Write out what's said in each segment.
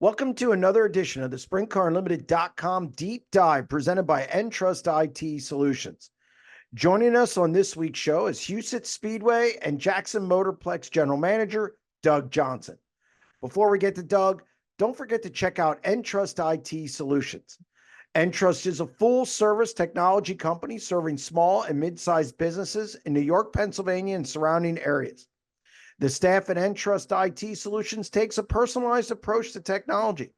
Welcome to another edition of the SprintCarUnlimited.com Deep Dive presented by EnTrust IT Solutions. Joining us on this week's show is Huset Speedway and Jackson Motorplex General Manager, Doug Johnson. Before we get to Doug, don't forget to check out EnTrust IT Solutions. EnTrust is a full-service technology company serving small and mid-sized businesses in New York, Pennsylvania, and surrounding areas. The staff at EnTrust IT Solutions takes a personalized approach to technology.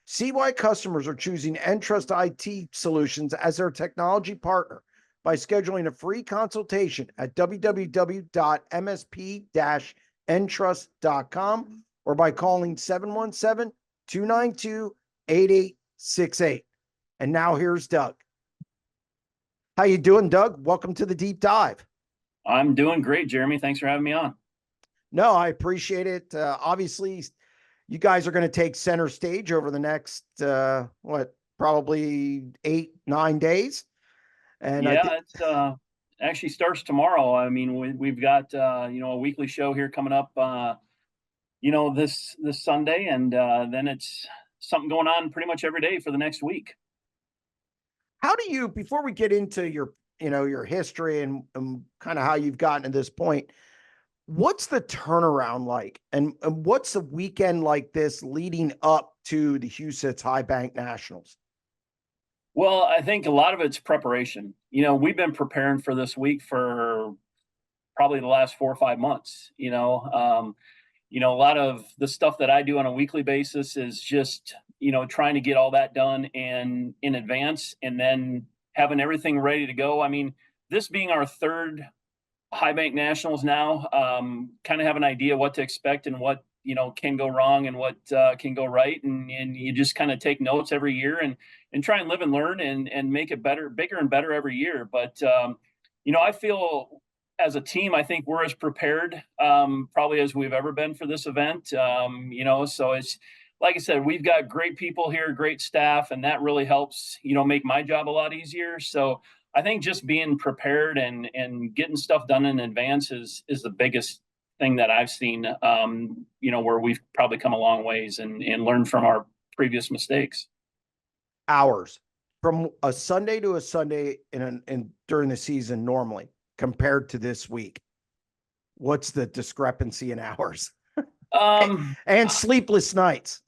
See why customers are choosing EnTrust IT Solutions as their technology partner by scheduling a free consultation at www.msp-entrust.com or by calling 717-292-8868. And now here's Doug. How you doing, Doug? Welcome to the Deep Dive. I'm doing great, Jeremy. Thanks for having me on. No, I appreciate it. Obviously, you guys are going to take center stage over the next, probably 8-9 days. And yeah, it actually starts tomorrow. I mean, we've got, a weekly show here coming up, this Sunday, and then it's something going on pretty much every day for the next week. How do you, before we get into your history and kind of how you've gotten to this point, what's the turnaround like? And what's a weekend like this leading up to the Huset's High Bank Nationals? Well, I think a lot of it's preparation. We've been preparing for this week for probably the last 4 or 5 months. A lot of the stuff that I do on a weekly basis is just, trying to get all that done and in advance and then having everything ready to go. I mean, this being our third High Bank Nationals now, kind of have an idea what to expect and what can go wrong and what can go right, and you just kind of take notes every year and try and live and learn and make it better, bigger and better every year. But I feel as a team, I think we're as prepared probably as we've ever been for this event. So it's like I said, we've got great people here, great staff, and that really helps make my job a lot easier. So I think just being prepared and getting stuff done in advance is the biggest thing that I've seen, where we've probably come a long ways and learned from our previous mistakes. Hours from a Sunday to a Sunday in during the season normally compared to this week. What's the discrepancy in hours? And sleepless nights.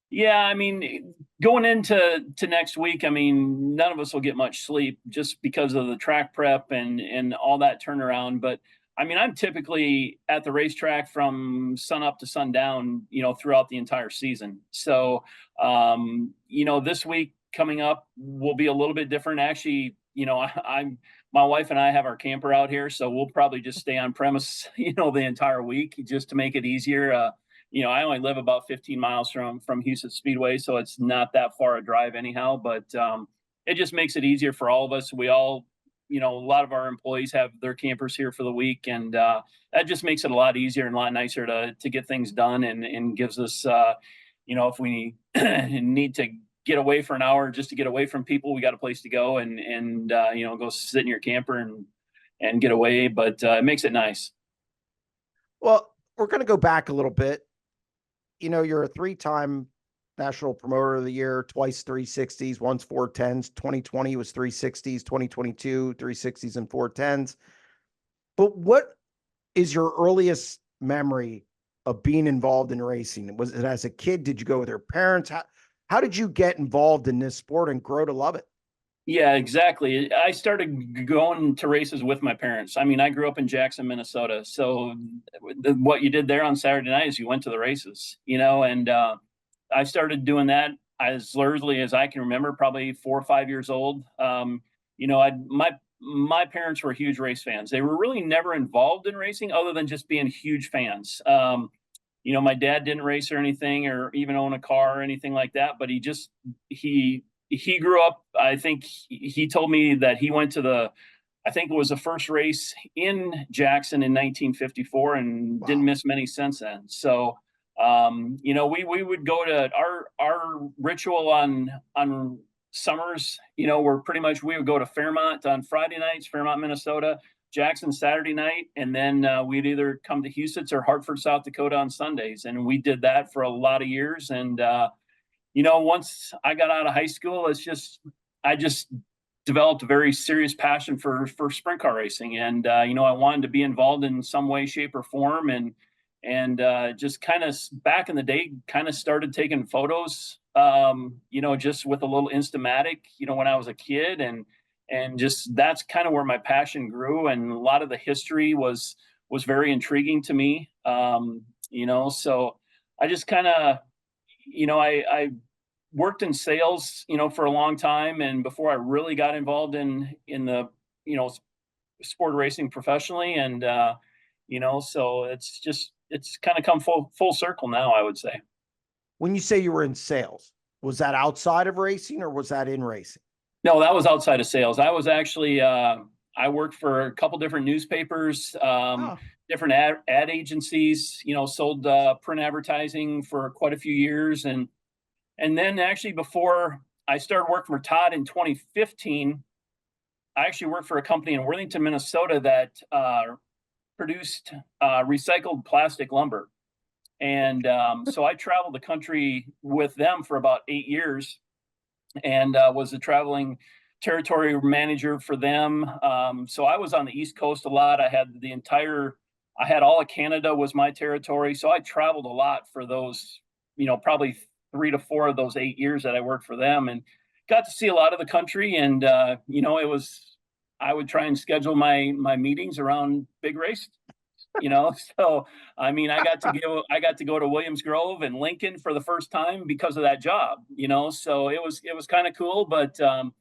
Yeah, I mean, going into next week, I mean, none of us will get much sleep just because of the track prep and all that turnaround. But I mean, I'm typically at the racetrack from sun up to sundown, throughout the entire season. So, this week coming up will be a little bit different. Actually, my wife and I have our camper out here, so we'll probably just stay on premise, the entire week just to make it easier. I only live about 15 miles from Huset Speedway, so it's not that far a drive anyhow, but it just makes it easier for all of us. We all, a lot of our employees have their campers here for the week, and that just makes it a lot easier and a lot nicer to get things done and gives us, if we need to get away for an hour just to get away from people, we got a place to go and go sit in your camper and get away, but it makes it nice. Well, we're going to go back a little bit. You're a 3-time National Promoter of the Year, twice 360s, once 410s. 2020 was 360s, 2022, 360s and 410s. But what is your earliest memory of being involved in racing? Was it as a kid? Did you go with your parents? How did you get involved in this sport and grow to love it? Yeah, exactly. I started going to races with my parents. I mean, I grew up in Jackson, Minnesota. So what you did there on Saturday night is you went to the races, and I started doing that as early as I can remember, probably 4 or 5 years old. My parents were huge race fans. They were really never involved in racing other than just being huge fans. My dad didn't race or anything or even own a car or anything like that, but he grew up, I think he told me that he went to I think it was the first race in Jackson in 1954 and Wow. Didn't miss many since then. So, we would go to our ritual on summers, where pretty much we would go to Fairmont on Friday nights, Fairmont, Minnesota, Jackson Saturday night, and then we'd either come to Huset's or Hartford, South Dakota on Sundays. And we did that for a lot of years. And, once I got out of high school, I just developed a very serious passion for sprint car racing. And, I wanted to be involved in some way, shape, or form. And just kind of back in the day, kind of started taking photos, just with a little Instamatic, when I was a kid. And just that's kind of where my passion grew, and a lot of the history was very intriguing to me. So I just kind of, I worked in sales, for a long time, and before I really got involved in the sport racing professionally. And so it's kind of come full circle now, I would say. When you say you were in sales, was that outside of racing or was that in racing? No, that was outside of sales. I was actually I worked for a couple different newspapers, different ad agencies. Sold print advertising for quite a few years, and then actually before I started working for Todd in 2015, I actually worked for a company in Worthington, Minnesota that produced recycled plastic lumber, and so I traveled the country with them for about 8 years. And was a traveling territory manager for them. So I was on the East Coast a lot. I had all of Canada was my territory. So I traveled a lot for those, probably 3 to 4 of those 8 years that I worked for them, and got to see a lot of the country. And, I would try and schedule my meetings around big races. So I mean, I got to go to Williams Grove and Lincoln for the first time because of that job. So it was kind of cool. But I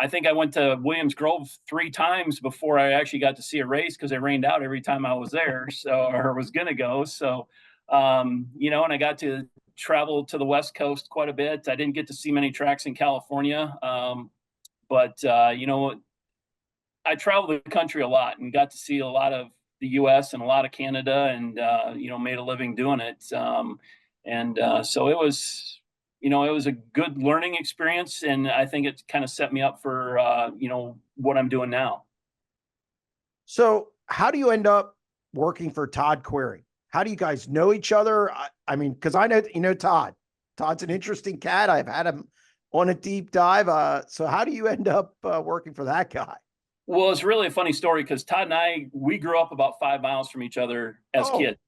think I went to Williams Grove 3 times before I actually got to see a race, because it rained out every time I was there, or was gonna go. So and I got to travel to the West Coast quite a bit. I didn't get to see many tracks in California, but I traveled the country a lot and got to see a lot of the U.S. and a lot of Canada, and made a living doing it. So it was, it was a good learning experience, and I think it kind of set me up for what I'm doing now. So how do you end up working for Todd Query? How do you guys know each other? I mean, because I know Todd. Todd's an interesting cat. I've had him on a deep dive. So how do you end up working for that guy? Well, it's really a funny story, because Todd and we grew up about 5 miles from each other as kids.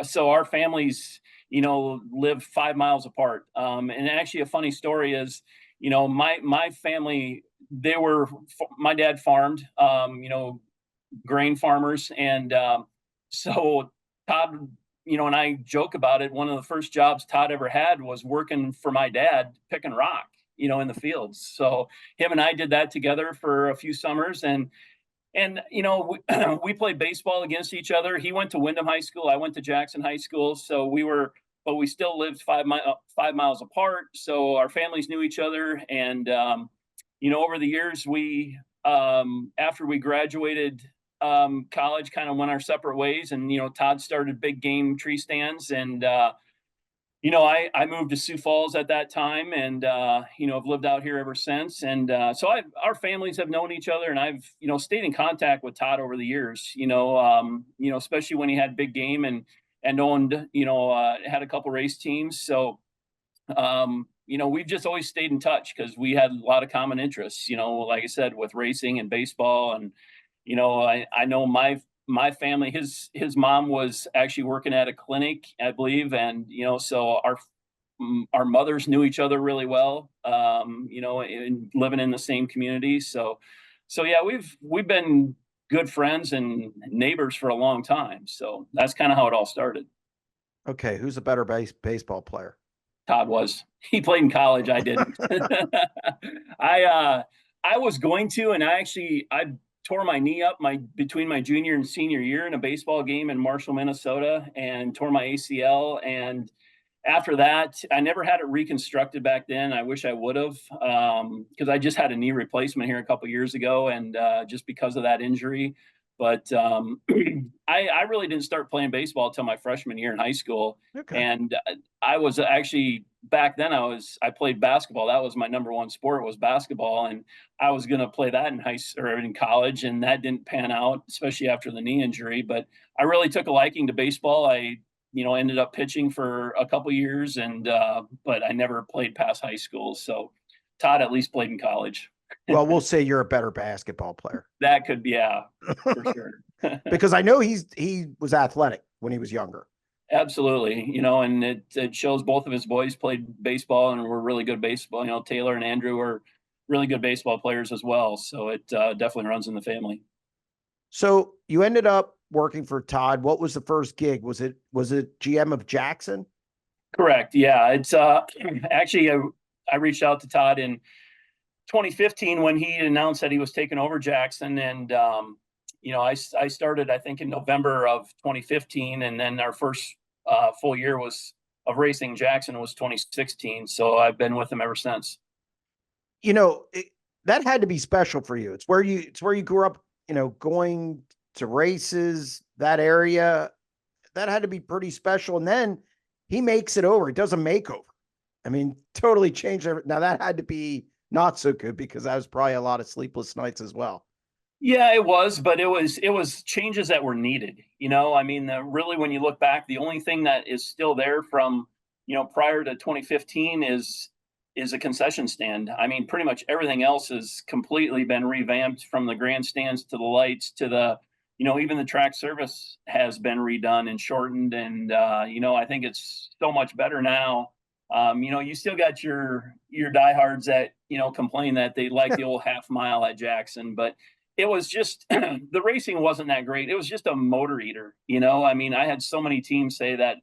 So our families, lived 5 miles apart. And actually a funny story is, my family, my dad farmed, grain farmers. And so Todd, and I joke about it. One of the first jobs Todd ever had was working for my dad, picking rock, in the fields. So him and I did that together for a few summers, and we played baseball against each other. He went to Windham High School. I went to Jackson High School. So but we still lived 5 miles apart. So our families knew each other. And, over the years, after we graduated college, kind of went our separate ways. And, Todd started Big Game Tree Stands. And, I moved to Sioux Falls at that time, and, I've lived out here ever since. And so our families have known each other, and I've, stayed in contact with Todd over the years, especially when he had Big Game and owned, had a couple race teams. So, we've just always stayed in touch, because we had a lot of common interests, like I said, with racing and baseball. And, I know my family, his mom was actually working at a clinic, I believe. And, so our mothers knew each other really well, and living in the same community. So yeah, we've been good friends and neighbors for a long time. So that's kind of how it all started. Okay. Who's a better baseball player? Todd was. He played in college. I didn't. I was going to, and I tore my knee up between my junior and senior year in a baseball game in Marshall, Minnesota, and tore my ACL. And after that, I never had it reconstructed back then. I wish I would have, because I just had a knee replacement here a couple years ago, and just because of that injury. But I really didn't start playing baseball until my freshman year in high school. Okay. And I was actually back then I played basketball. That was my number one sport was basketball. And I was going to play that in or in college. And that didn't pan out, especially after the knee injury. But I really took a liking to baseball. I, ended up pitching for a couple years but I never played past high school. So Todd at least played in college. Well, we'll say you're a better basketball player. That could be, yeah, for sure. Because I know he was athletic when he was younger. Absolutely. And it shows both of his boys played baseball and were really good baseball. Taylor and Andrew were really good baseball players as well. So it definitely runs in the family. So you ended up working for Todd. What was the first gig? Was it GM of Jackson? Correct. Yeah. It's actually, I reached out to Todd in 2015 when he announced that he was taking over Jackson. And, I started, I think, in November of 2015. And then our first full year of racing Jackson was 2016. So I've been with him ever since. That had to be special for you. It's where you grew up, going to races, that area. That had to be pretty special. And then he makes it over. He does a makeover. I mean, totally changed everything. Now that had to be not so good because that was probably a lot of sleepless nights as well. Yeah, it was, but it was changes that were needed. I mean, really, when you look back, the only thing that is still there from prior to 2015 is a concession stand. I mean, pretty much everything else has completely been revamped, from the grandstands to the lights to the even the track service has been redone and shortened, and I think it's so much better now. You still got your diehards that complain that they like the old half mile at Jackson, but it was just the racing wasn't that great. It was just a motor eater. I mean, I had so many teams say that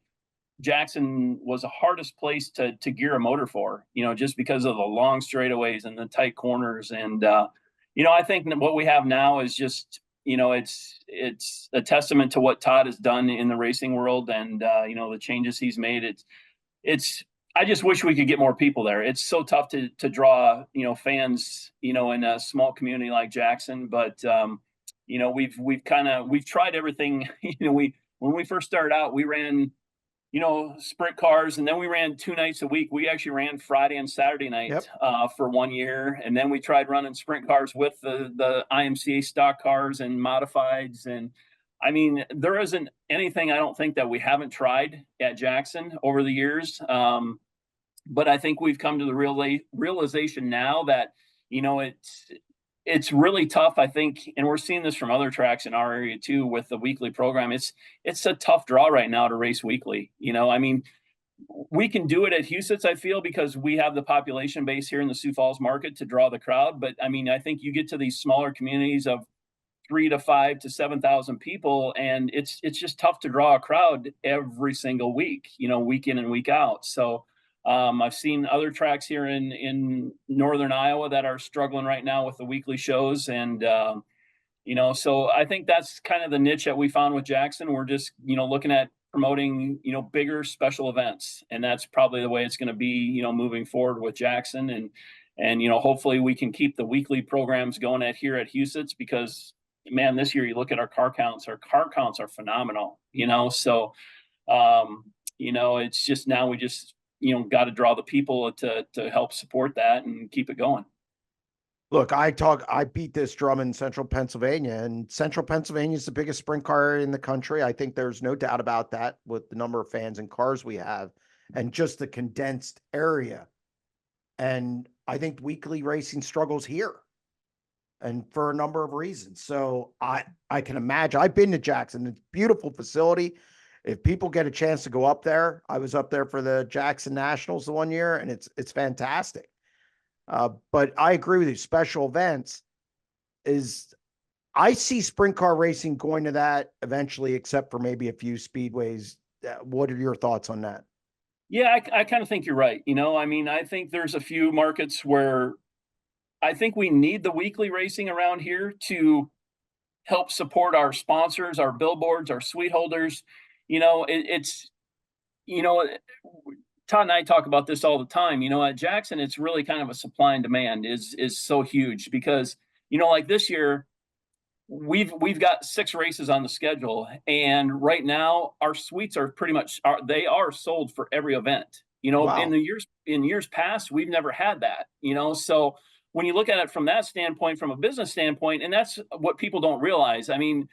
Jackson was the hardest place to gear a motor for, just because of the long straightaways and the tight corners. And I think that what we have now is just it's a testament to what Todd has done in the racing world, and the changes he's made. It's I just wish we could get more people there. It's so tough to draw, fans, in a small community like Jackson. But we've tried everything. When we first started out, we ran, sprint cars, and then we ran 2 nights a week. We actually ran Friday and Saturday night Yep. For 1 year, and then we tried running sprint cars with the IMCA stock cars and modifieds. And I mean, there isn't anything I don't think that we haven't tried at Jackson over the years. But I think we've come to the realization now that it's really tough. I think, and we're seeing this from other tracks in our area too with the weekly program. It's a tough draw right now to race weekly. I mean, we can do it at Huset's, I feel, because we have the population base here in the Sioux Falls market to draw the crowd. But I mean, I think you get to these smaller communities of 3 to 5 to 7,000 people, and it's just tough to draw a crowd every single week, week in and week out. So I've seen other tracks here in northern Iowa that are struggling right now with the weekly shows, and so I think that's kind of the niche that we found with Jackson. We're just looking at promoting bigger special events, and that's probably the way it's going to be moving forward with Jackson, and hopefully we can keep the weekly programs going here at Huset's, because man, this year you look at our car counts are phenomenal, so it's just now we just got to draw the people to help support that and keep it going. Look, I beat this drum in Central Pennsylvania, and Central Pennsylvania is the biggest sprint car area in the country. I think there's no doubt about that with the number of fans and cars we have and just the condensed area. And I think weekly racing struggles here, and for a number of reasons. So I can imagine. I've been to Jackson. It's a beautiful facility. If people get a chance to go up there, I was up there for the Jackson Nationals the 1 year, and it's fantastic. But I agree with you. Special events I see sprint car racing going to that eventually, except for maybe a few speedways. What are your thoughts on that? Yeah, I kind of think you're right. I mean, I think there's a few markets where I think we need the weekly racing around here to help support our sponsors, our billboards, our suite holders. It's Todd and I talk about this all the time. At Jackson, it's really kind of a supply and demand is so huge, because like this year, we've got 6 races on the schedule, and right now our suites are pretty much they are sold for every event. Wow. In years past, we've never had that. So when you look at it from that standpoint, from a business standpoint, and that's what people don't realize. I mean,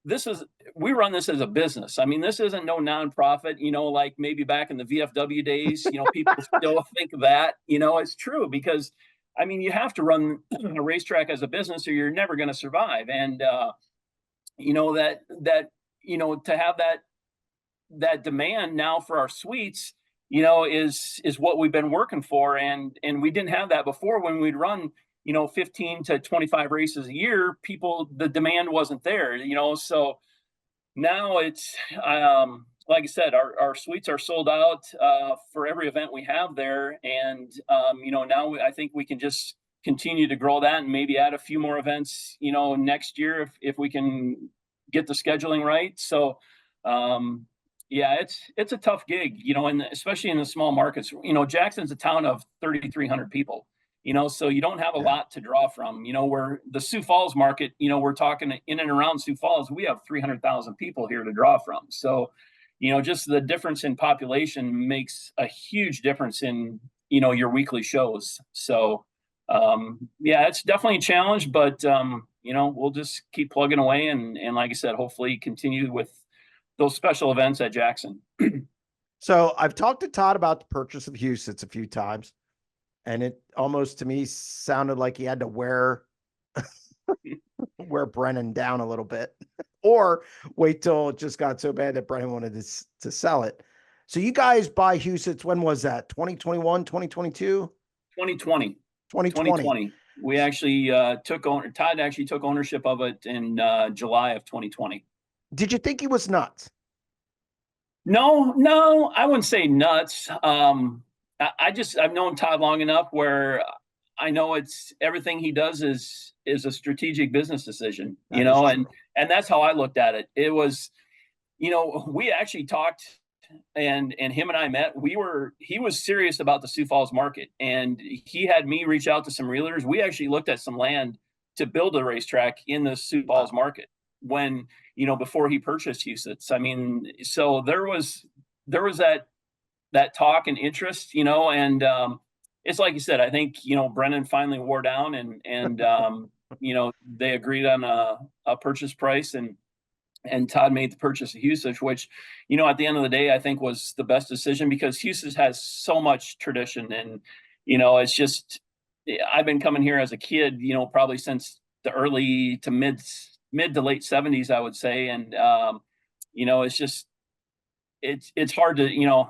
this is we run this as a business. I mean, this isn't no nonprofit. Like maybe back in the VFW days. People still think of that. It's true because I mean, you have to run a racetrack as a business, or you're never going to survive. And to have that demand now for our suites, is what we've been working for, and we didn't have that before when we'd run 15 to 25 races a year. The demand wasn't there. So now it's like I said, our suites are sold out for every event we have there, and now I think we can just continue to grow that and maybe add a few more events, next year if we can get the scheduling right. So, yeah, it's a tough gig, and especially in the small markets. Jackson's a town of 3,300 people. So you don't have a Yeah. lot to draw from. Where the Sioux Falls market, we're talking in and around Sioux Falls, we have 300,000 people here to draw from. So, just the difference in population makes a huge difference in, your weekly shows. So, yeah, it's definitely a challenge, but, we'll just keep plugging away and like I said, hopefully continue with those special events at Jackson. So I've talked to Todd about the purchase of Husets a few times, and it almost to me sounded like he had to wear Brennan down a little bit, or wait till it just got so bad that Brennan wanted to sell it. So you guys buy Husets. When was that? 2021, 2022, 2020. 2020. 2020. We actually Todd actually took ownership of it in July of 2020. Did you think he was nuts? No, I wouldn't say nuts. I've known Todd long enough where I know it's everything he does is a strategic business decision, That is and true. that's how I looked at it. It was, we actually talked, and him and I met. He was serious about the Sioux Falls market, and he had me reach out to some realtors. We actually looked at some land to build a racetrack in the Sioux Falls Wow. market when, before he purchased Huset's. I mean, so there was that talk and interest, and it's like you said. I think Brennan finally wore down, and they agreed on a purchase price, and Todd made the purchase of Huset, which, at the end of the day, I think was the best decision because Huset has so much tradition, and it's just I've been coming here as a kid, probably since the early to mid to late 70s, I would say, and it's just it's hard to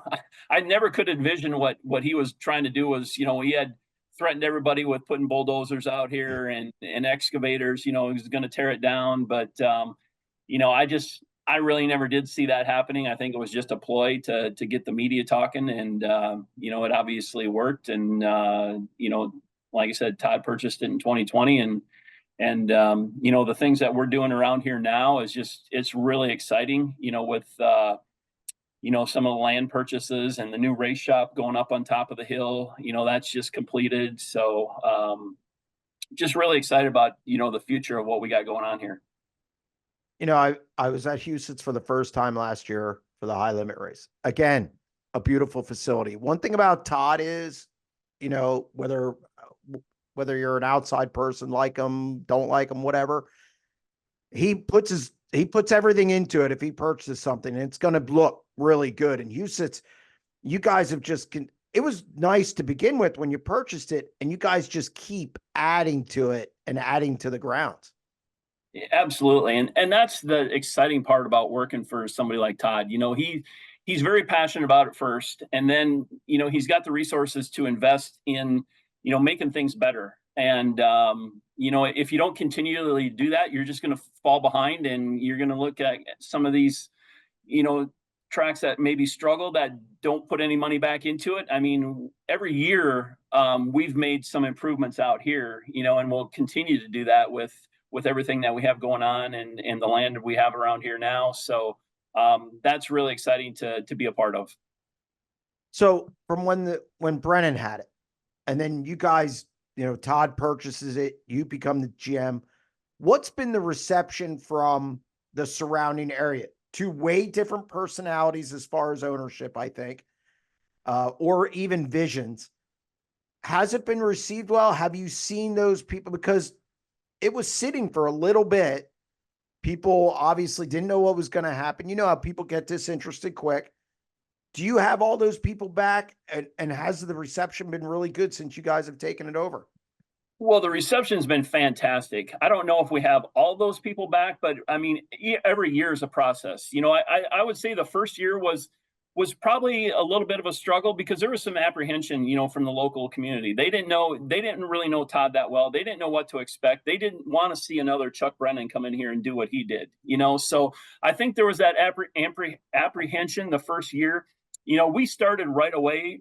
I never could envision what he was trying to do. Was he had threatened everybody with putting bulldozers out here and excavators. He was going to tear it down, but I really never did see that happening. I think it was just a ploy to get the media talking, and it obviously worked. And like I said, Todd purchased it in 2020, and the things that we're doing around here now is it's really exciting. With some of the land purchases and the new race shop going up on top of the hill, that's just completed. So just really excited about the future of what we got going on here. I was at Huset's for the first time last year for the high limit race. Again, a beautiful facility. One thing about Todd is, whether you're an outside person, like him, don't like him, whatever, he puts everything into it. If he purchases something, and it's going to look really good. And Huset's, you guys have it was nice to begin with when you purchased it, and you guys just keep adding to it and adding to the grounds. Absolutely. And that's the exciting part about working for somebody like Todd. He's very passionate about it first, and then, he's got the resources to invest in, making things better. And, if you don't continually do that, you're just going to fall behind, and you're going to look at some of these, tracks that maybe struggle, that don't put any money back into it. I mean, every year, we've made some improvements out here, and we'll continue to do that with everything that we have going on, and the land we have around here now. So that's really exciting to be a part of. So from when Brennan had it, and then you guys, Todd purchases it, you become the GM. What's been the reception from the surrounding area? Two way different personalities as far as ownership, I think, or even visions. Has it been received well? Have you seen those people? Because it was sitting for a little bit. People obviously didn't know what was going to happen. You know how people get disinterested quick. Do you have all those people back? And has the reception been really good since you guys have taken it over? Well, the reception's been fantastic. I don't know if we have all those people back, but I mean, every year is a process. I would say the first year was probably a little bit of a struggle because there was some apprehension, from the local community. They didn't really know Todd that well. They didn't know what to expect. They didn't want to see another Chuck Brennan come in here and do what he did. So I think there was that apprehension the first year. We started right away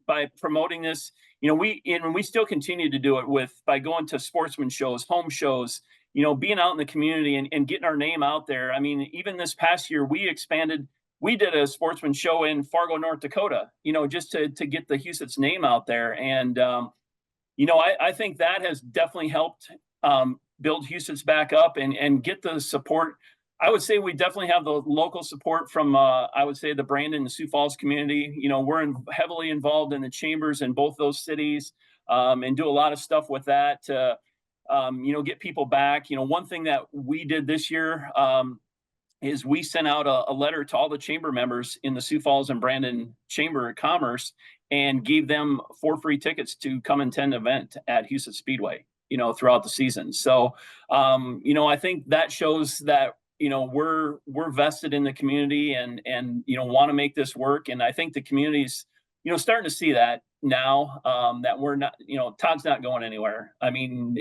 by promoting this. We still continue to do it by going to sportsman shows, home shows, being out in the community and getting our name out there. I mean, even this past year, we did a sportsman show in Fargo, North Dakota, just to get the Huset's name out there. And, I think that has definitely helped build Huset's back up and get the support. I would say we definitely have the local support from, I would say, the Brandon and Sioux Falls community. We're heavily involved in the chambers in both those cities and do a lot of stuff with that to, get people back. One thing that we did this year is we sent out a letter to all the chamber members in the Sioux Falls and Brandon Chamber of Commerce and gave them 4 free tickets to come attend an event at Huset Speedway, throughout the season. So, I think that shows that we're vested in the community and want to make this work. And I think the community's starting to see that now, that we're not, Todd's not going anywhere. I mean,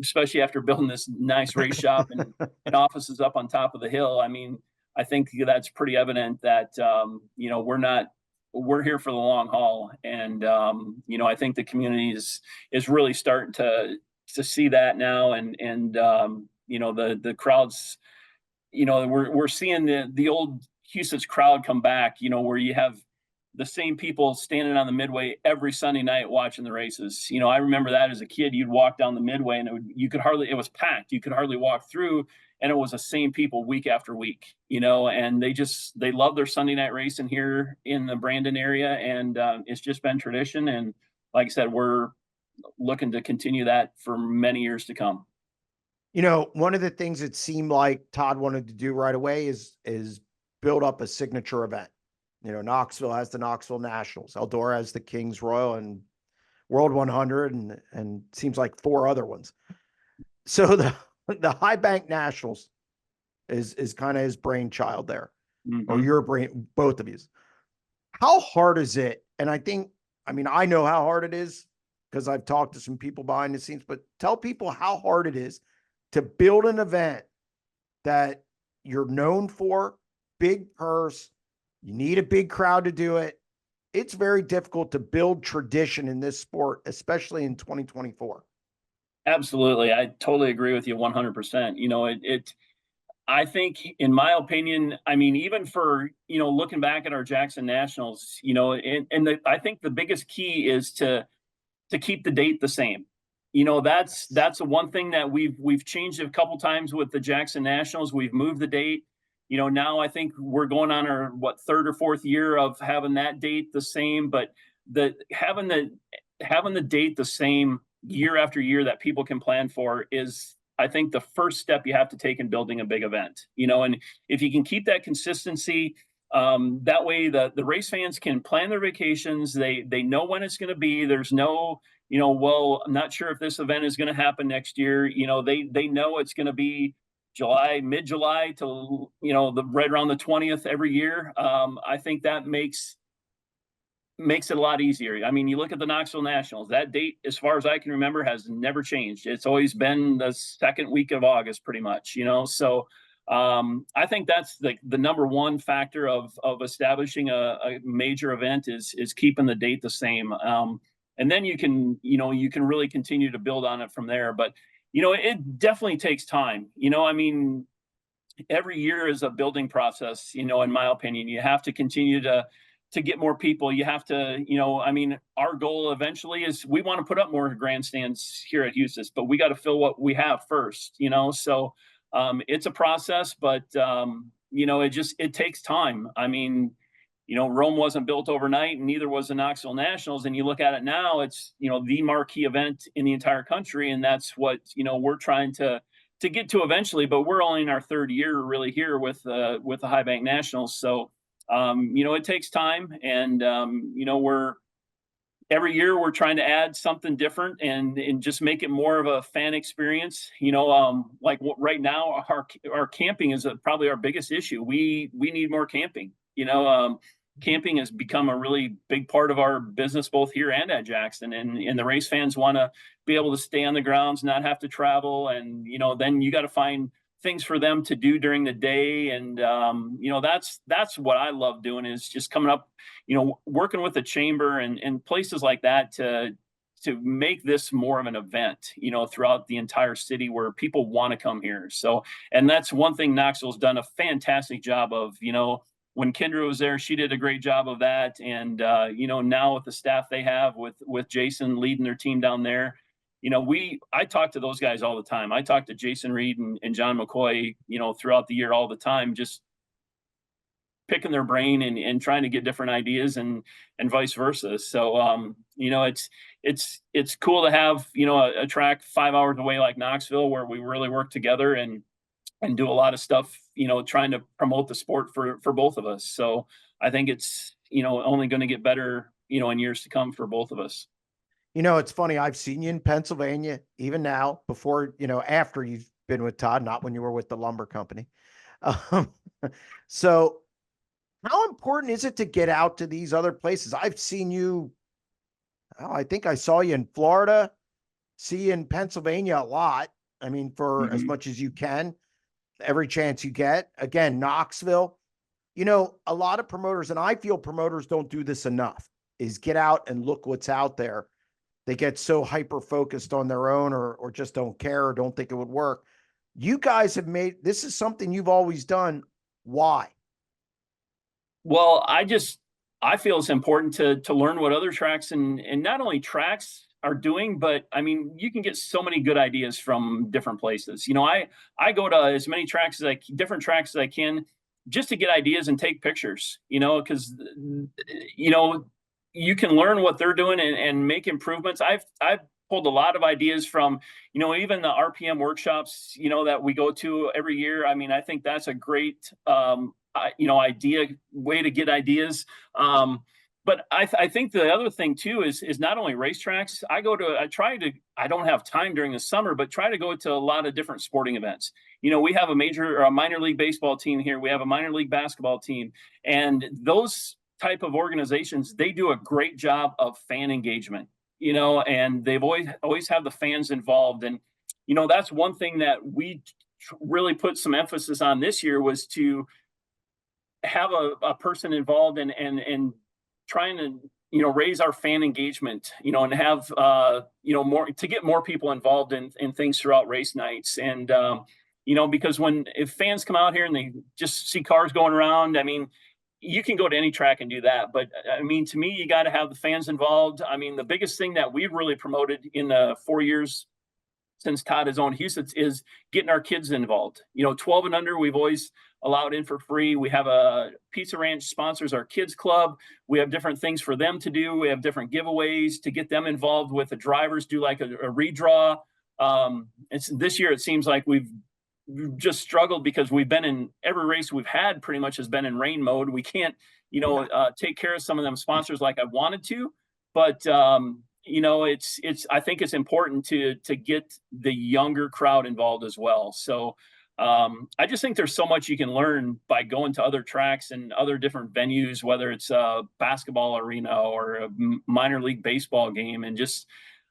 especially after building this nice race shop and offices up on top of the hill. I mean, I think that's pretty evident that we're here for the long haul. And I think the community is really starting to see that now. And the crowds, we're seeing the old Huset's crowd come back, where you have the same people standing on the midway every Sunday night watching the races. I remember that as a kid. You'd walk down the midway and it was packed. You could hardly walk through, and it was the same people week after week, and they love their Sunday night racing here in the Brandon area. And it's just been tradition. And like I said, we're looking to continue that for many years to come. One of the things it seemed like Todd wanted to do right away is build up a signature event. Knoxville has the Knoxville Nationals. Eldora has the Kings Royal and World 100 and seems like 4 other ones. So the High Bank Nationals is kind of his brainchild there, or your brain, both of you. How hard is it? And I know how hard it is because I've talked to some people behind the scenes, but tell people how hard it is to build an event that you're known for, big purse. You need a big crowd to do it. It's very difficult to build tradition in this sport, especially in 2024. Absolutely. I totally agree with you 100%. I think, in my opinion, I mean, even for, looking back at our Jackson Nationals, I think the biggest key is to keep the date the same. That's the one thing that we've changed a couple times with the Jackson Nationals. We've moved the date. Now I think we're going on our 3rd or 4th year of having that date the same, but having the date the same year after year that people can plan for is, I think, the first step you have to take in building a big event. And if you can keep that consistency, that way the race fans can plan their vacations. They know when it's going to be. There's no, well, I'm not sure if this event is going to happen next year. They know it's going to be mid-July to, right around the 20th every year. I think that makes it a lot easier. I mean, you look at the Knoxville Nationals, that date, as far as I can remember, has never changed. It's always been the 2nd week of August, pretty much, So I think that's the number one factor of establishing a major event is keeping the date the same. And then you can really continue to build on it from there. But, it definitely takes time. I mean, every year is a building process, in my opinion. You have to continue to to get more people, you have to, I mean, our goal eventually is we want to put up more grandstands here at Huset, but we got to fill what we have first, So it's a process, but it takes time. I mean, Rome wasn't built overnight, and neither was the Knoxville Nationals. And you look at it now, it's the marquee event in the entire country, and that's what we're trying to get to eventually. But we're only in our third year really here with the High Bank Nationals, so it takes time, and we're every year we're trying to add something different and just make it more of a fan experience. Like right now, our camping is probably our biggest issue. We need more camping. Camping has become a really big part of our business, both here and at Jackson. And the race fans want to be able to stay on the grounds, not have to travel. And, then you got to find things for them to do during the day. And, that's what I love doing, is just coming up, working with the chamber and places like that to make this more of an event, throughout the entire city where people want to come here. So, and that's one thing Knoxville's done a fantastic job of. When Kendra was there, she did a great job of that. And, now with the staff they have with Jason leading their team down there, I talk to those guys all the time. I talk to Jason Reed and John McCoy, throughout the year all the time, just picking their brain and trying to get different ideas and vice versa. So, it's cool to have, a track 5 hours away like Knoxville, where we really work together and do a lot of stuff, trying to promote the sport for both of us. So I think it's, only going to get better, in years to come for both of us. It's funny. I've seen you in Pennsylvania, even now, before, after you've been with Todd, not when you were with the lumber company. So how important is it to get out to these other places? I've seen you, I think I saw you in Florida, see you in Pennsylvania a lot. I mean, for as much as you can, every chance you get. Again, Knoxville, a lot of promoters, and I feel promoters don't do this enough, is get out and look what's out there. They get so hyper focused on their own or just don't care or don't think it would work. You guys have this is something you've always done. Why? Well, I feel it's important to learn what other tracks and not only tracks are doing, but I mean, you can get so many good ideas from different places. I go to as many tracks as different tracks as I can, just to get ideas and take pictures, because, you can learn what they're doing and make improvements. I've pulled a lot of ideas from, even the RPM workshops, that we go to every year. I mean, I think that's a great, way to get ideas. But I think the other thing too is not only racetracks. I don't have time during the summer, but try to go to a lot of different sporting events. We have a minor league baseball team here. We have a minor league basketball team, and those type of organizations, they do a great job of fan engagement, and they've always have the fans involved. And, that's one thing that we really put some emphasis on this year, was to have a person involved and trying to, raise our fan engagement, and have, more to get more people involved in things throughout race nights. And, because if fans come out here and they just see cars going around, I mean, you can go to any track and do that. But I mean, to me, you got to have the fans involved. I mean, the biggest thing that we've really promoted in the 4 years since Todd has owned Huset is getting our kids involved. 12 and under, we've always allowed in for free. We have a Pizza Ranch sponsors our kids club. We have different things for them to do. We have different giveaways to get them involved with the drivers, do like a redraw. This year, it seems like we've just struggled because we've been in every race we've had pretty much has been in rain mode. We can't, take care of some of them sponsors like I wanted to, but, I think it's important to get the younger crowd involved as well. So, I just think there's so much you can learn by going to other tracks and other different venues, whether it's a basketball arena or a minor league baseball game. And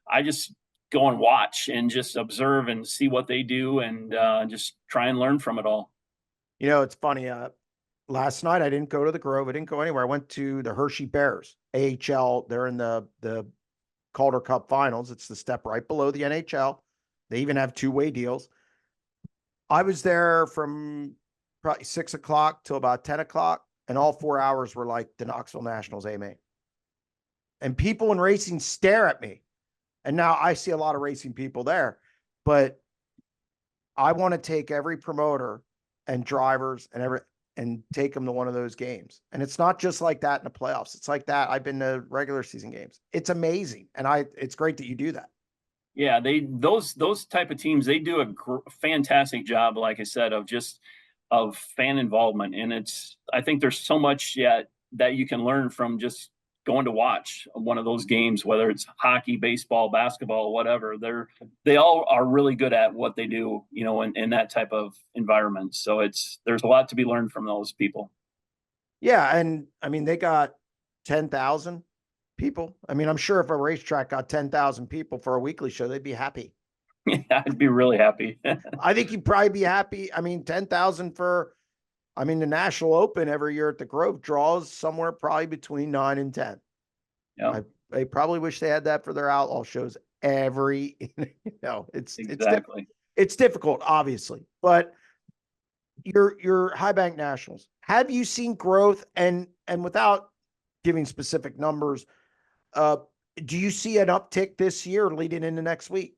I just go and watch and just observe and see what they do and just try and learn from it all. It's funny. Last night I didn't go to the Grove. I didn't go anywhere. I went to the Hershey Bears, AHL. They're in the Calder Cup finals. It's the step right below the NHL. They even have two-way deals. I was there from probably 6 o'clock till about 10 o'clock. and all 4 hours were like the Knoxville Nationals A main. And people in racing stare at me. And now I see a lot of racing people there, but I want to take every promoter and drivers and take them to one of those games. And it's not just like that in the playoffs. It's like that. I've been to regular season games. It's amazing. And it's great that you do that. Yeah, those type of teams, they do a fantastic job, like I said, of fan involvement. And I think there's so much yet that you can learn from just going to watch one of those games, whether it's hockey, baseball, basketball, whatever. They all are really good at what they do, in that type of environment. So there's a lot to be learned from those people. Yeah. And I mean, they got 10,000 people. I mean, I'm sure if a racetrack got 10,000 people for a weekly show, they'd be happy. Yeah, I'd be really happy. I think you'd probably be happy. I mean, 10,000 the National Open every year at the Grove draws somewhere probably between 9 and 10. Yeah, they probably wish they had that for their outlaw shows exactly. It's difficult, obviously, but your High Bank Nationals, have you seen growth and without giving specific numbers, do you see an uptick this year leading into next week?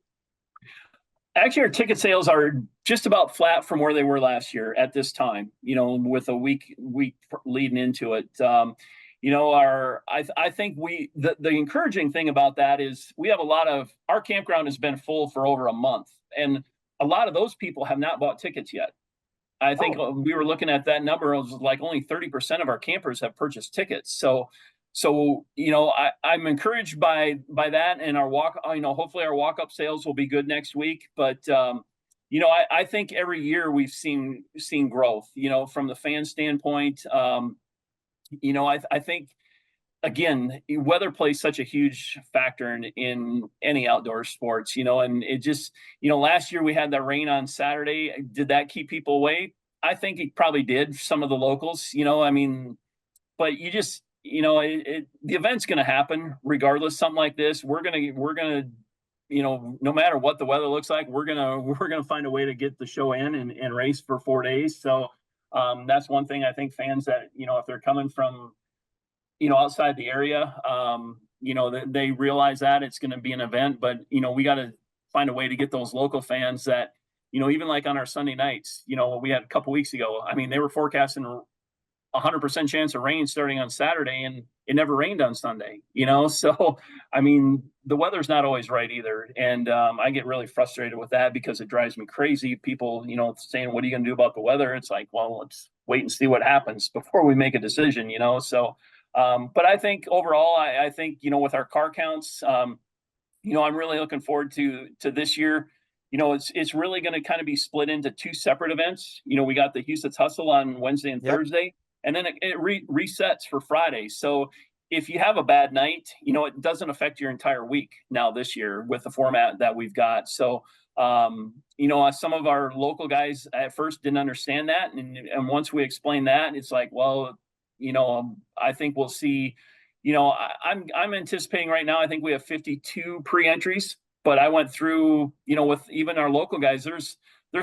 Actually, our ticket sales are just about flat from where they were last year at this time, with a week leading into it. I think the encouraging thing about that is we have our campground has been full for over a month, and a lot of those people have not bought tickets yet. I think we were looking at that number. It was like only 30% of our campers have purchased tickets. So I'm encouraged by that, and our hopefully our walk-up sales will be good next week. But I think every year we've seen growth. From the fan standpoint, I think again, weather plays such a huge factor in any outdoor sports. And it just last year we had that rain on Saturday. Did that keep people away? I think it probably did. Some of the locals, but you just. The event's going to happen regardless. Something like this, we're gonna, no matter what the weather looks like, we're gonna find a way to get the show in and race for 4 days. So that's one thing I think fans that if they're coming from outside the area, they realize that it's going to be an event, but we got to find a way to get those local fans that even like on our Sunday nights, we had a couple weeks ago. I mean, they were forecasting 100% chance of rain starting on Saturday, and it never rained on Sunday, So, I mean, the weather's not always right either. And I get really frustrated with that because it drives me crazy. People, saying, what are you going to do about the weather? It's like, well, let's wait and see what happens before we make a decision, So, but I think overall, I think, with our car counts, I'm really looking forward to this year. It's really going to kind of be split into two separate events. We got the Huset's Hustle on Wednesday and Thursday. And then it resets for Friday. So if you have a bad night, it doesn't affect your entire week now this year with the format that we've got. So, some of our local guys at first didn't understand that. And once we explained that, it's like, well, I think we'll see, I'm anticipating right now, I think we have 52 pre-entries, but I went through, with even our local guys, there's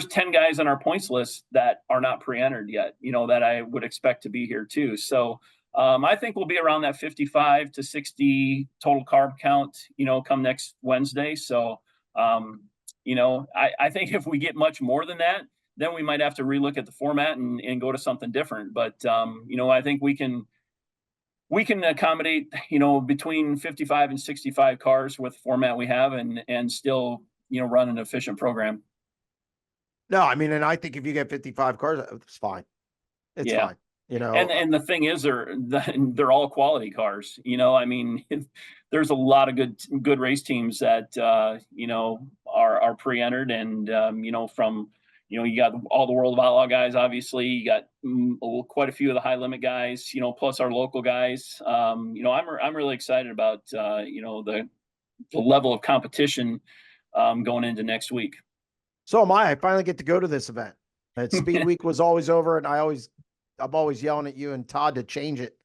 10 guys on our points list that are not pre-entered yet, that I would expect to be here too. So I think we'll be around that 55 to 60 total carb count, come next Wednesday. So, I think if we get much more than that, then we might have to relook at the format and go to something different. But, I think we can accommodate, between 55 and 65 cars with the format we have and still, run an efficient program. No, I mean, and I think if you get 55 cars, it's fine. It's fine. And the thing is, they're all quality cars. I mean, there's a lot of good race teams that are pre-entered, and from you got all the World of Outlaw guys. Obviously, you got quite a few of the high limit guys. Plus our local guys. I'm really excited about the level of competition going into next week. So am I. I finally get to go to this event. Speed Week was always over, and I'm always yelling at you and Todd to change it,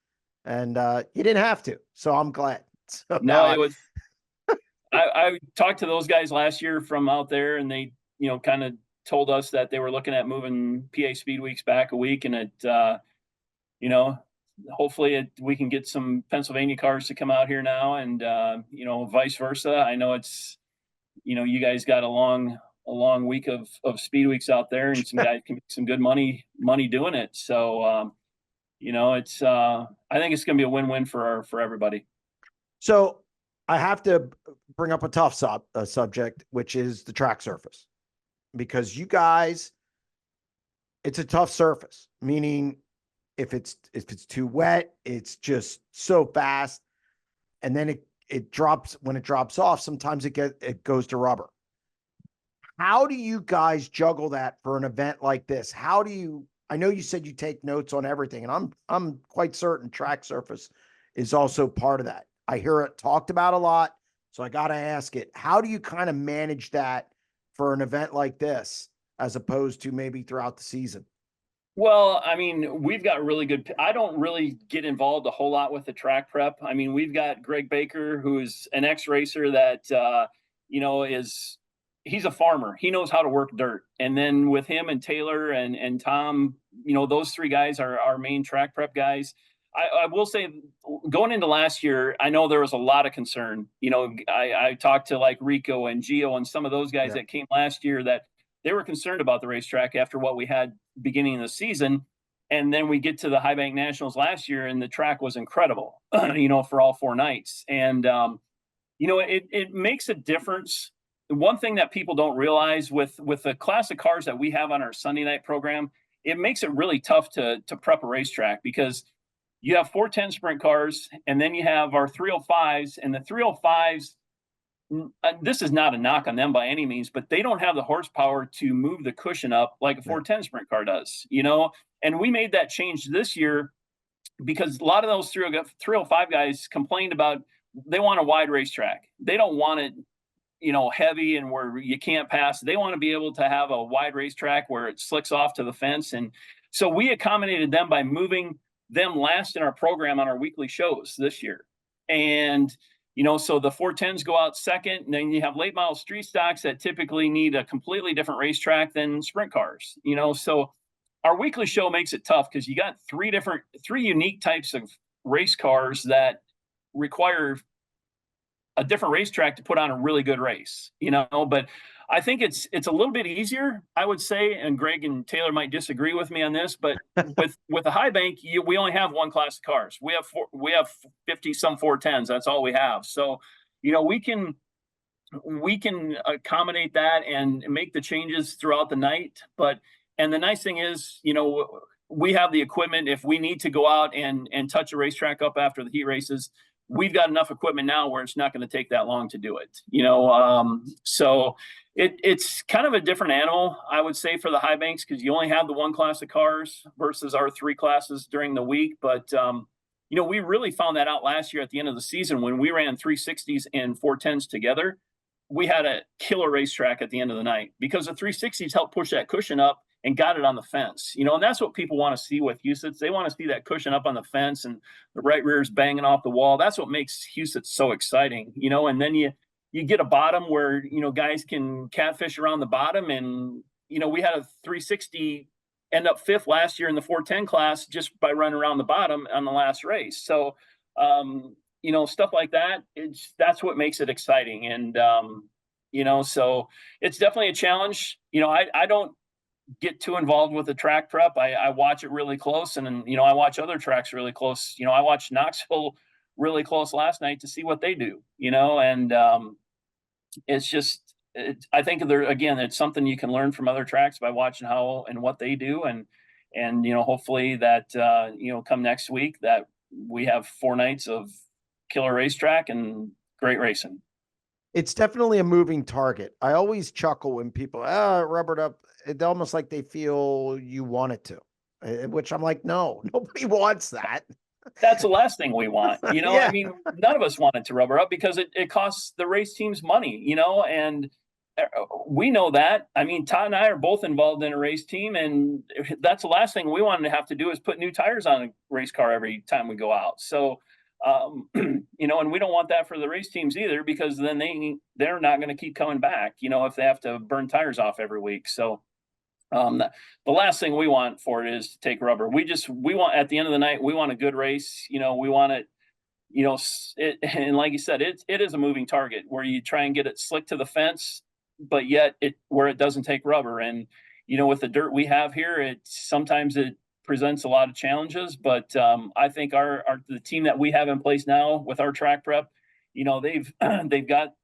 and you didn't have to. So I'm glad. So no, it was. I talked to those guys last year from out there, and they kind of told us that they were looking at moving PA Speed Weeks back a week, and it hopefully we can get some Pennsylvania cars to come out here now, and vice versa. I know it's you guys got a long week of speed weeks out there, and some guys can make some good money doing it. So it's I think it's going to be a win-win for everybody. So I have to bring up a tough subject, which is the track surface, because you guys, it's a tough surface, meaning if it's too wet, it's just so fast. And then it drops, when it drops off, sometimes it goes to rubber. How do you guys juggle that for an event like this? I know you said you take notes on everything, and I'm quite certain track surface is also part of that. I hear it talked about a lot, so I got to ask it. How do you kind of manage that for an event like this, as opposed to maybe throughout the season? Well, I mean, we've got really good. I don't really get involved a whole lot with the track prep. I mean, we've got Greg Baker, who's an ex-racer that is he's a farmer. He knows how to work dirt. And then with him and Taylor and Tom, those three guys are our main track prep guys. I will say, going into last year, I know there was a lot of concern. I talked to like Rico and Gio and some of those guys that came last year that they were concerned about the racetrack after what we had beginning of the season. And then we get to the High Bank Nationals last year, and the track was incredible, for all 4 nights. And, it makes a difference. One thing that people don't realize with the classic cars that we have on our Sunday night program, it makes it really tough to prep a racetrack, because you have 410 sprint cars, and then you have our 305s, and the 305s, this is not a knock on them by any means, but they don't have the horsepower to move the cushion up like a 410 sprint car does, and we made that change this year because a lot of those 305 guys complained about, they want a wide racetrack. They don't want it, heavy and where you can't pass. They want to be able to have a wide racetrack where it slicks off to the fence. And so we accommodated them by moving them last in our program on our weekly shows this year. And so the 410s go out second, and then you have late model street stocks that typically need a completely different racetrack than sprint cars. So our weekly show makes it tough because you got three unique types of race cars that require a different racetrack to put on a really good race. But I think it's a little bit easier, I would say, and Greg and Taylor might disagree with me on this, but with the High Bank, we only have one class of cars. We have 50 some 410s. That's all we have. So, we can accommodate that and make the changes throughout the night. And the nice thing is, we have the equipment. If we need to go out and touch a racetrack up after the heat races, we've got enough equipment now where it's not going to take that long to do it, so it's kind of a different animal, I would say, for the High Banks, because you only have the one class of cars versus our 3 classes during the week. But, we really found that out last year at the end of the season when we ran 360s and 410s together. We had a killer racetrack at the end of the night because the 360s helped push that cushion up and got it on the fence, and that's what people want to see with Huset. They want to see that cushion up on the fence and the right rear is banging off the wall. That's what makes Huset so exciting, and then you get a bottom where, guys can catfish around the bottom. And, we had a 360 end up 5th last year in the 410 class just by running around the bottom on the last race. So, stuff like that, that's what makes it exciting. And, so it's definitely a challenge. I don't get too involved with the track prep. I watch it really close, and I watch other tracks really close. I watched Knoxville really close last night to see what they do, and it's just, I think it's something you can learn from other tracks by watching how and what they do. And hopefully that, come next week that we have 4 nights of killer racetrack and great racing. It's definitely a moving target. I always chuckle when people, rubbered up. It's almost like they feel you want it to, which I'm like, no, nobody wants that. That's the last thing we want. I mean, none of us want it to rubber up because it costs the race teams money, and we know that. I mean, Todd and I are both involved in a race team, and that's the last thing we want to have to do is put new tires on a race car every time we go out. So, and we don't want that for the race teams either, because then they're not going to keep coming back, if they have to burn tires off every week. So The last thing we want for it is to take rubber. We want, at the end of the night, we want a good race. We want it, and like you said, it is a moving target where you try and get it slick to the fence, but yet where it doesn't take rubber. And with the dirt we have here, sometimes it presents a lot of challenges. But I think the team that we have in place now with our track prep, they've they've got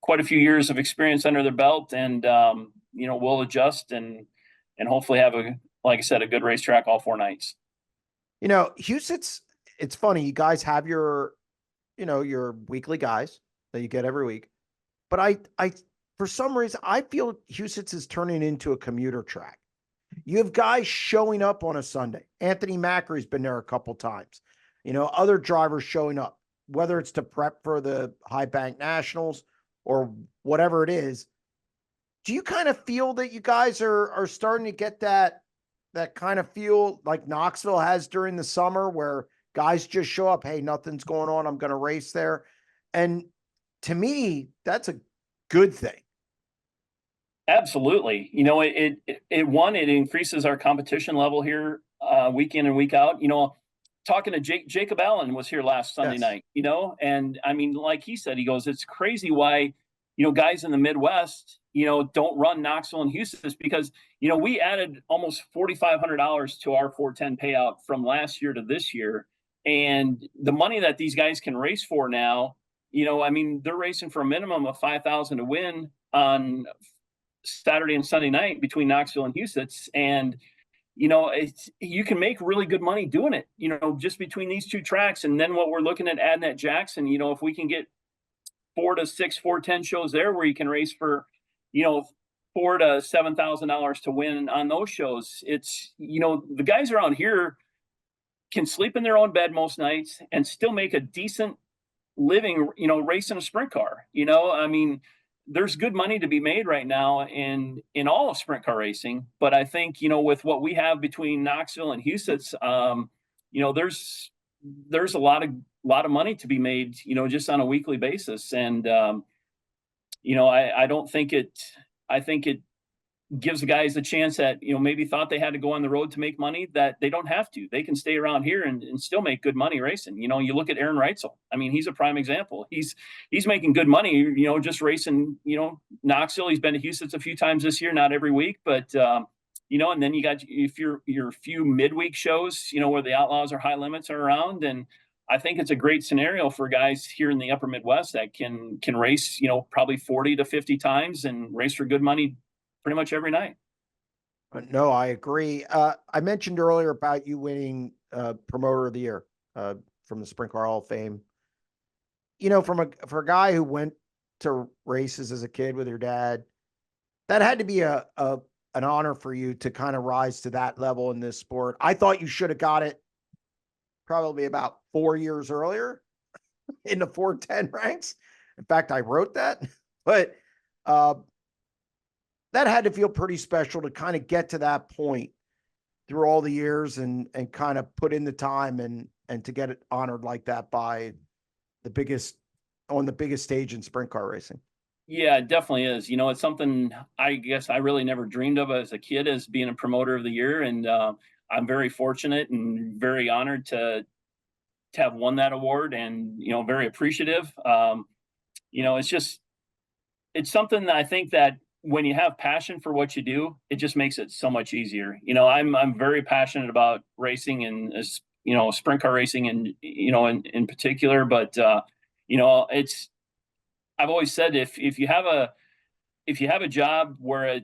quite a few years of experience under their belt, and we'll adjust and hopefully have like I said, a good racetrack all 4 nights. Huset's, it's funny, you guys have your weekly guys that you get every week. But I for some reason, I feel Huset's is turning into a commuter track. You have guys showing up on a Sunday. Anthony Macary's been there a couple times. Other drivers showing up, whether it's to prep for the High Bank Nationals or whatever it is. Do you kind of feel that you guys are starting to get that kind of feel like Knoxville has during the summer, where guys just show up, hey, nothing's going on, I'm going to race there? And to me, that's a good thing. Absolutely. It increases our competition level here week in and week out. Talking to Jacob Allen was here last Sunday night, and I mean, like he said, he goes, it's crazy why, guys in the Midwest, don't run Knoxville and Huset, because, we added almost $4,500 to our 410 payout from last year to this year. And the money that these guys can race for now, I mean, they're racing for a minimum of $5,000 to win on Saturday and Sunday night between Knoxville and Huset. And, you can make really good money doing it, just between these two tracks. And then what we're looking at adding at Jackson, if we can get 4 to 6 410 shows there where you can race for, $4,000 to $7,000 to win on those shows. It's, the guys around here can sleep in their own bed most nights and still make a decent living, racing a sprint car. I mean, there's good money to be made right now in all of sprint car racing. But I think, with what we have between Knoxville and Huset's, there's a lot of money to be made, just on a weekly basis. And, I don't think I think it gives the guys a chance that, maybe thought they had to go on the road to make money, that they don't have to. They can stay around here and still make good money racing. You look at Aaron Reitzel. I mean, he's a prime example. He's making good money, just racing, Knoxville. He's been to Huset's a few times this year, not every week, but, and then you got your few midweek shows, where the Outlaws or High Limits are around. And I think it's a great scenario for guys here in the upper Midwest that can race, probably 40 to 50 times and race for good money pretty much every night. No, I agree. I mentioned earlier about you winning Promoter of the Year from the Sprint Car Hall of Fame. For a guy who went to races as a kid with your dad, that had to be an honor for you to kind of rise to that level in this sport. I thought you should have got it probably about 4 years earlier in the 410 ranks. In fact, I wrote that, but that had to feel pretty special to kind of get to that point through all the years and kind of put in the time and to get it honored like that by on the biggest stage in sprint car racing. Yeah, it definitely is. It's something I guess I really never dreamed of as a kid, as being a Promoter of the Year. And I'm very fortunate and very honored to have won that award, and, very appreciative. It's something that I think that when you have passion for what you do, it just makes it so much easier. I'm very passionate about racing and, sprint car racing and, in particular, but, I've always said, if you have a job where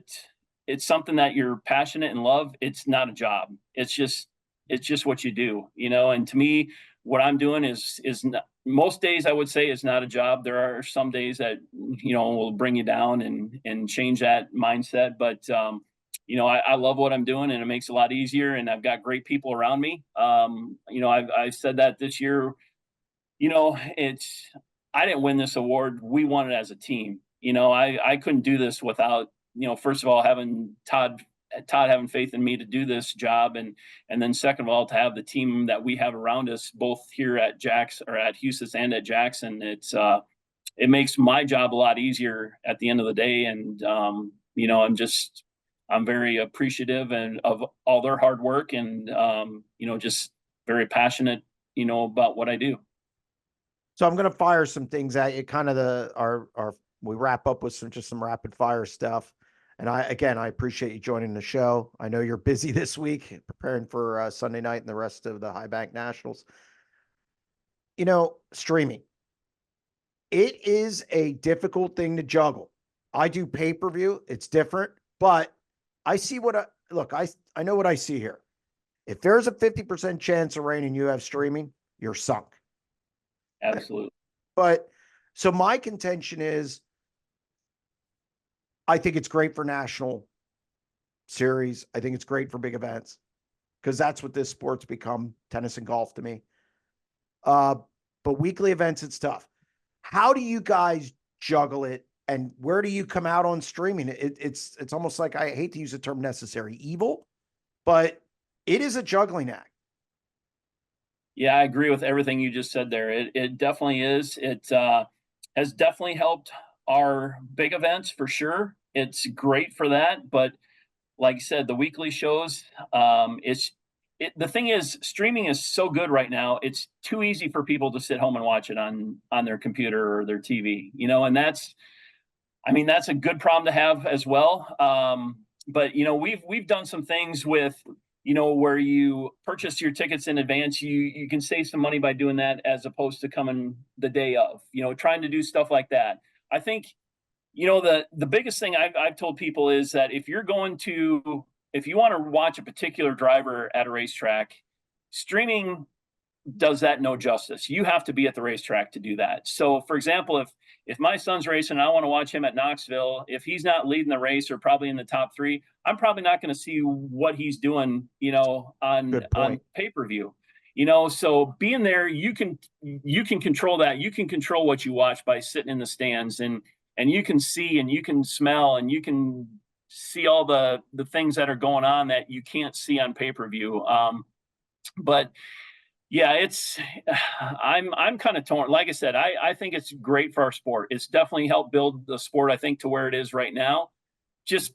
it's something that you're passionate and love, it's not a job. It's just what you do, and to me, what I'm doing is not, most days I would say is not a job. There are some days that, will bring you down and change that mindset. But, I love what I'm doing, and it makes it a lot easier, and I've got great people around me. I've said that this year, I didn't win this award. We won it as a team. I couldn't do this without, first of all, having Todd having faith in me to do this job. And then second of all, to have the team that we have around us, both here at Huset and at Jackson. It makes my job a lot easier at the end of the day. And, I'm just I'm very appreciative and of all their hard work and, just very passionate, about what I do. So I'm going to fire some things at you, kind of our we wrap up with some rapid fire stuff. And I appreciate you joining the show. I know you're busy this week preparing for Sunday night and the rest of the High Bank Nationals. Streaming. It is a difficult thing to juggle. I do pay-per-view. It's different, but I see I know what I see here. If there's a 50% chance of rain and you have streaming, you're sunk. Absolutely. But so my contention is, I think it's great for national series. I think it's great for big events because that's what this sport's become, tennis and golf to me. But weekly events, it's tough. How do you guys juggle it? And where do you come out on streaming? It's almost like, I hate to use the term necessary evil, but it is a juggling act. Yeah, I agree with everything you just said there. It definitely is. It has definitely helped our big events for sure. It's great for that, but like I said, the weekly shows, the thing is, streaming is so good right now. It's too easy for people to sit home and watch it on their computer or their TV, and that's a good problem to have as well. But we've done some things with where you purchase your tickets in advance. You can save some money by doing that as opposed to coming the day of. Trying to do stuff like that. I think the biggest thing I've told people is that if you want to watch a particular driver at a racetrack, streaming does that no justice. You have to be at the racetrack to do that. So, for example, if my son's racing and I want to watch him at Knoxville, if he's not leading the race or probably in the top three, I'm probably not going to see what he's doing, on pay-per-view. So being there, you can control that. You can control what you watch by sitting in the stands, and you can see and you can smell and you can see all the things that are going on that you can't see on pay-per-view. But yeah, I'm kind of torn. Like I said, I think it's great for our sport. It's definitely helped build the sport, I think, to where it is right now. Just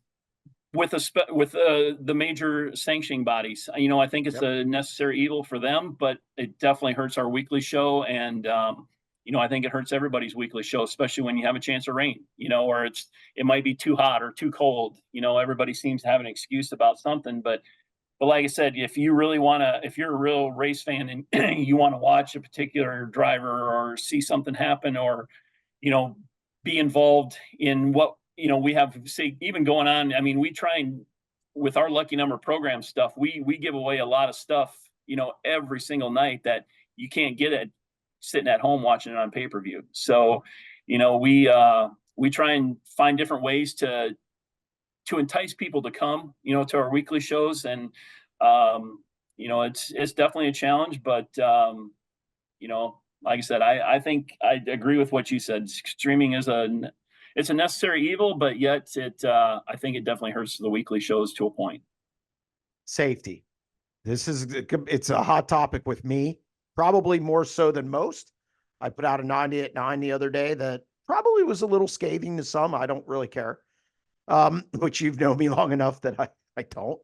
with the major sanctioning bodies, I think it's a necessary evil for them, but it definitely hurts our weekly show, and I think it hurts everybody's weekly show, especially when you have a chance of rain, or it might be too hot or too cold. Everybody seems to have an excuse about something, but like I said, if you're a real race fan and you want to watch a particular driver or see something happen, or, be involved in what, we have, say, even going on. I mean, we try and, with our lucky number program stuff, we give away a lot of stuff, every single night that you can't get it sitting at home watching it on pay-per-view. So, we try and find different ways to entice people to come, to our weekly shows. And, it's definitely a challenge, but, like I said, I think I agree with what you said. Streaming is it's a necessary evil, but yet I think it definitely hurts the weekly shows to a point. Safety. It's a hot topic with me, probably more so than most. I put out a 90 at 9 the other day that probably was a little scathing to some. I don't really care. Which you've known me long enough that I don't.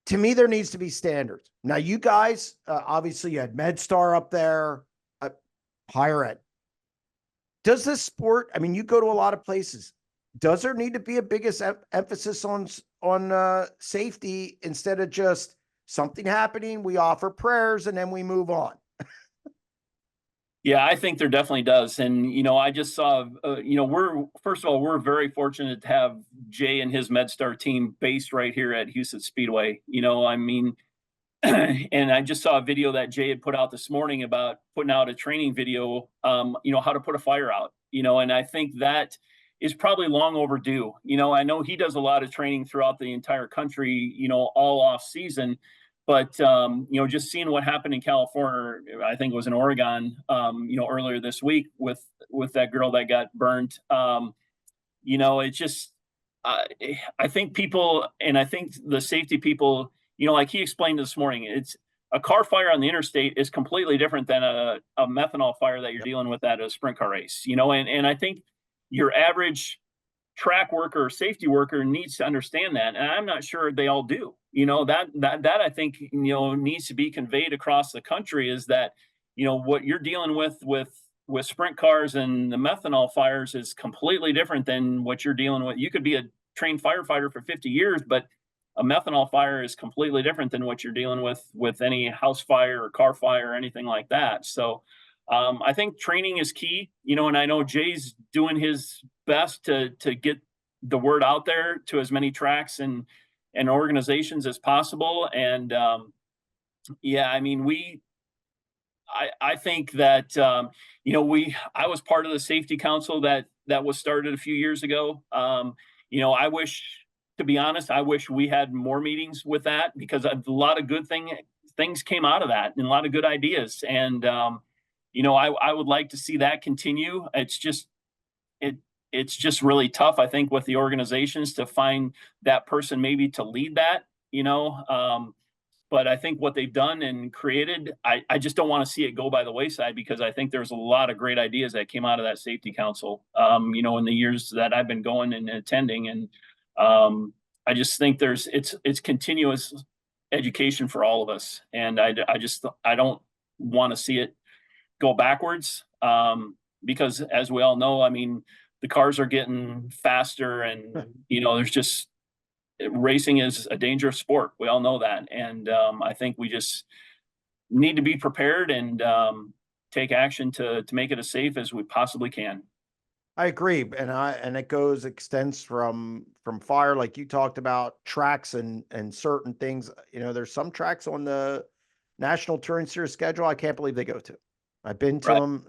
To me, there needs to be standards. Now, you guys, obviously you had MedStar up there, higher ed. Does this sport, I mean, you go to a lot of places. Does there need to be a biggest emphasis on safety instead of just something happening, we offer prayers, and then we move on? Yeah, I think there definitely does. And, I just saw, we're very fortunate to have Jay and his MedStar team based right here at Huset Speedway. And I just saw a video that Jay had put out this morning about putting out a training video, how to put a fire out, and I think that is probably long overdue. I know he does a lot of training throughout the entire country, all off season. But, just seeing what happened in California, I think it was in Oregon, earlier this week with that girl that got burnt. It's just, I think people, and I think the safety people, like he explained this morning, it's a car fire on the interstate is completely different than a methanol fire that you're dealing with at a sprint car race, and I think your average track worker or safety worker needs to understand that, and I'm not sure they all do. That I think needs to be conveyed across the country, is that what you're dealing with sprint cars and the methanol fires is completely different than what you're dealing with. You could be a trained firefighter for 50 years, but a methanol fire is completely different than what you're dealing with any house fire or car fire or anything like that. So I think training is key, and I know Jay's doing his best to get the word out there to as many tracks and organizations as possible. And yeah, I mean, I think that I was part of the safety council that was started a few years ago. I wish, to be honest, I wish we had more meetings with that, because a lot of good things came out of that, and a lot of good ideas. And I would like to see that continue. It's just really tough, I think, with the organizations to find that person maybe to lead that. But I think what they've done and created, I just don't want to see it go by the wayside, because I think there's a lot of great ideas that came out of that safety council, in the years that I've been going and attending. And I just think it's continuous education for all of us. And I don't want to see it go backwards, because as we all know, I mean, the cars are getting faster, and there's just, racing is a dangerous sport. We all know that. And I think we just need to be prepared and take action to make it as safe as we possibly can. I agree, and it extends from fire, like you talked about, tracks and certain things. There's some tracks on the National Touring Series schedule I can't believe they go to. I've been to them,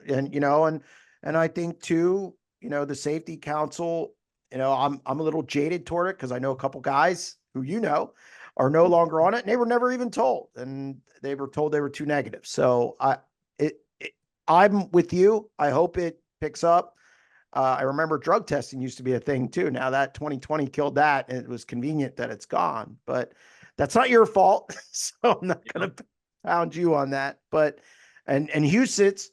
and I think too, the safety council, I'm a little jaded toward it, because I know a couple guys who are no longer on it, and they were never even told, and they were told they were too negative. So I'm with you. I hope it picks up. I remember drug testing used to be a thing too. Now that 2020 killed that, and it was convenient that it's gone, but that's not your fault. So I'm not going to pound you on that. But, and Huset's,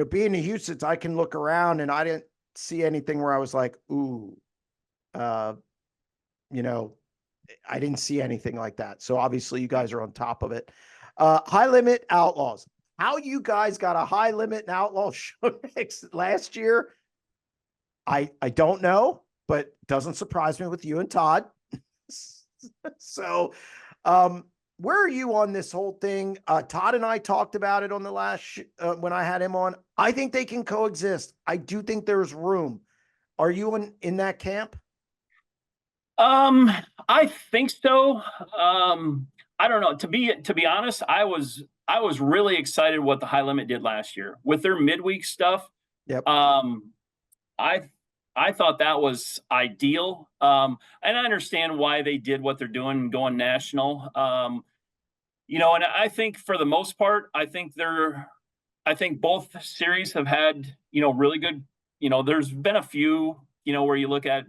being a Huset's, I can look around and I didn't see anything where I was like, ooh, I didn't see anything like that. So obviously you guys are on top of it. High limit outlaws. How you guys got a high limit and outlaw show last year, I don't know, but doesn't surprise me with you and Todd. So, where are you on this whole thing? Todd and I talked about it on the last when I had him on. I think they can coexist. I do think there's room. Are you in that camp? I think so. I don't know. To be honest, I was really excited what the High Limit did last year with their midweek stuff. Yep. I thought that was ideal. And I understand why they did what they're doing, going national. And I think for the most part, I think both series have had, really good, there's been a few, where you look at,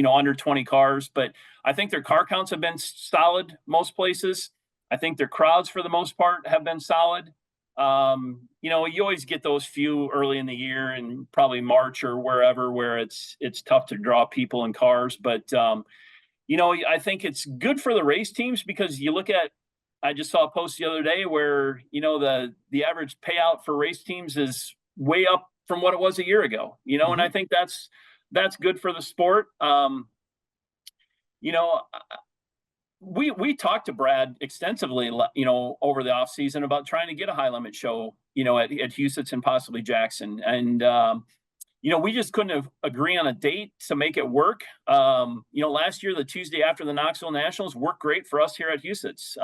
under 20 cars, but I think their car counts have been solid most places. I think their crowds for the most part have been solid. You always get those few early in the year and probably March or wherever, where it's tough to draw people and cars. But, I think it's good for the race teams, because you look at, I just saw a post the other day where, the average payout for race teams is way up from what it was a year ago, Mm-hmm. And I think that's good for the sport. We talked to Brad extensively, over the off season about trying to get a high limit show, at Huset's and possibly Jackson. And, we just couldn't agree on a date to make it work. Last year, the Tuesday after the Knoxville Nationals worked great for us here at Huset's.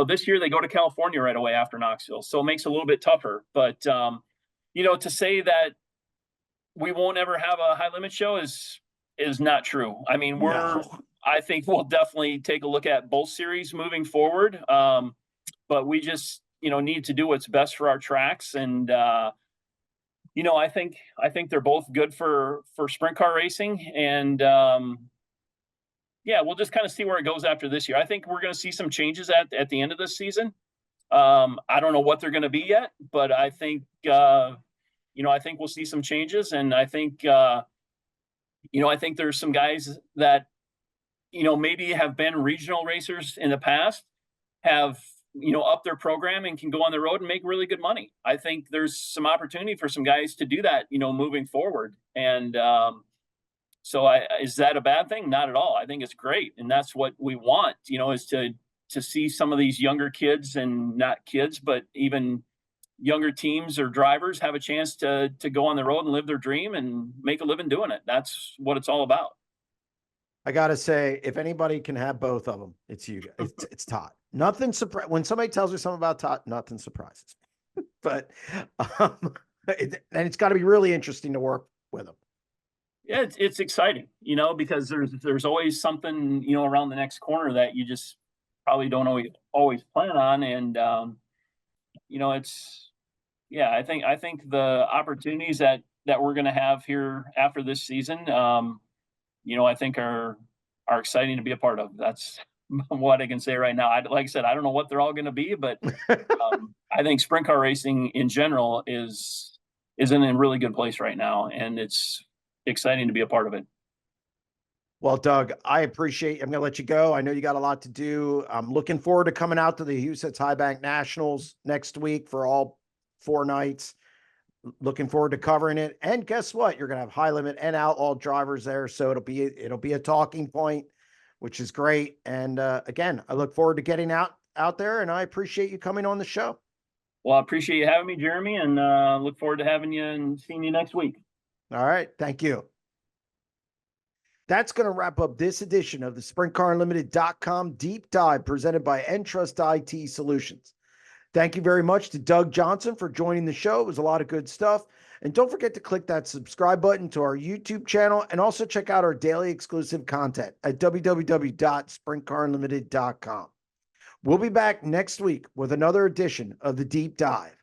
This year they go to California right away after Knoxville, so it makes it a little bit tougher. But, to say that we won't ever have a high limit show is not true. I mean, I think we'll definitely take a look at both series moving forward. But we just, need to do what's best for our tracks. And, I think they're both good for sprint car racing. And, we'll just kind of see where it goes after this year. I think we're going to see some changes at the end of this season. I don't know what they're going to be yet, but I think, I think we'll see some changes, and I think I think there's some guys that maybe have been regional racers in the past, have up their program and can go on the road and make really good money. I think there's some opportunity for some guys to do that, moving forward. And so is that a bad thing? Not at all. I think it's great, and that's what we want. Is to see some of these younger kids, and not kids, but even younger teams or drivers have a chance to go on the road and live their dream and make a living doing it. That's what it's all about. I gotta say, if anybody can have both of them, it's you. It's Todd. Nothing when somebody tells me something about Todd, nothing surprises me. But and it's got to be really interesting to work with him. Yeah, it's exciting, because there's always something around the next corner that you just probably don't always plan on, and it's I think the opportunities that we're going to have here after this season, I think are exciting to be a part of. That's what I can say right now. Like I said, I don't know what they're all going to be, but I think sprint car racing in general is in a really good place right now, and it's exciting to be a part of it. Well, Doug, I appreciate. I'm going to let you go. I know you got a lot to do. I'm looking forward to coming out to the Huset's High Bank Nationals next week for all 4 nights. Looking forward to covering it. And guess what? You're going to have high limit and outlaw drivers there, so it'll be a talking point, which is great. And again, I look forward to getting out there, and I appreciate you coming on the show. Well, I appreciate you having me, Jeremy, and look forward to having you and seeing you next week. All right. Thank you. That's going to wrap up this edition of the SprintCarUnlimited.com Deep Dive presented by EnTrust IT Solutions. Thank you very much to Doug Johnson for joining the show. It was a lot of good stuff. And don't forget to click that subscribe button to our YouTube channel, and also check out our daily exclusive content at www.sprintcarunlimited.com. We'll be back next week with another edition of the Deep Dive.